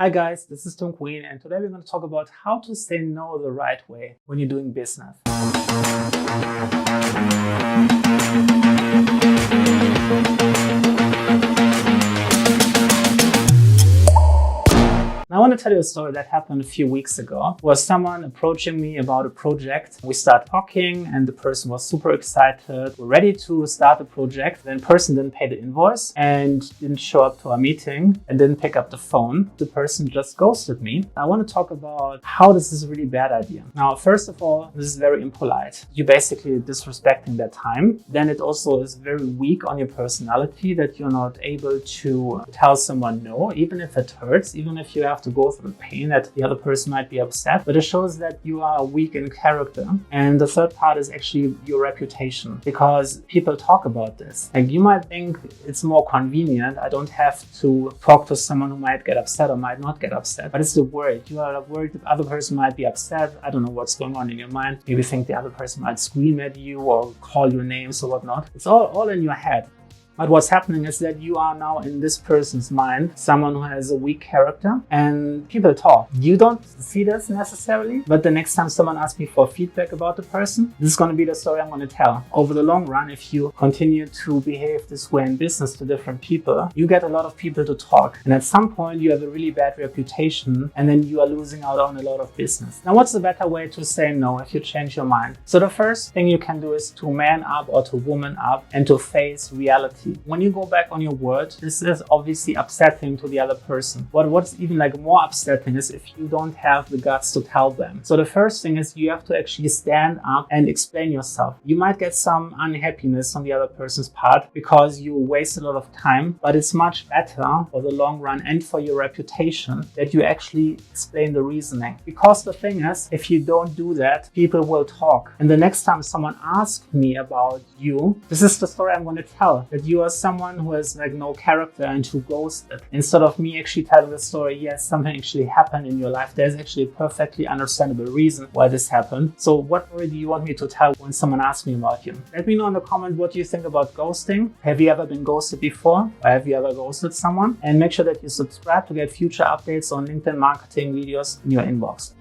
Hi guys, this is Tom Queen, and today we're going to talk about how to say no the right way when you're doing business. I want to tell you a story that happened a few weeks ago. It was someone approaching me about a project. We start talking and the person was super excited. We're ready to start the project. Then the person didn't pay the invoice and didn't show up to our meeting and didn't pick up the phone. The person just ghosted me. I want to talk about how this is a really bad idea. Now, first of all, this is very impolite. You're basically disrespecting their time. Then it also is very weak on your personality that you're not able to tell someone no, even if it hurts, even if you have to go through the pain that the other person might be upset, but it shows that you are weak in character. And the third part is actually your reputation, because people talk about this. Like, you might think it's more convenient. I don't have to talk to someone who might get upset or might not get upset, but it's the word. You are worried the other person might be upset. I don't know what's going on in your mind. Maybe think the other person might scream at you or call your names or whatnot. It's all in your head. But what's happening is that you are now in this person's mind, someone who has a weak character, and people talk. You don't see this necessarily, but the next time someone asks me for feedback about the person, this is going to be the story I'm going to tell. Over the long run, if you continue to behave this way in business to different people, you get a lot of people to talk. And at some point, you have a really bad reputation, and then you are losing out on a lot of business. Now, what's the better way to say no if you change your mind? So the first thing you can do is to man up or to woman up and to face reality. When you go back on your word, this is obviously upsetting to the other person. What's even more upsetting is if you don't have the guts to tell them. So the first thing is you have to actually stand up and explain yourself. You might get some unhappiness on the other person's part because you waste a lot of time, but it's much better for the long run and for your reputation that you actually explain the reasoning. Because the thing is, if you don't do that, people will talk. And the next time someone asks me about you, this is the story I'm going to tell, that you are someone who has no character and who ghosted. Instead of me actually telling the story, yes, something actually happened in your life. There's actually a perfectly understandable reason why this happened. So what story do you want me to tell when someone asks me about you? Let me know in the comment what you think about ghosting. Have you ever been ghosted before? Or have you ever ghosted someone? And make sure that you subscribe to get future updates on LinkedIn marketing videos in your inbox.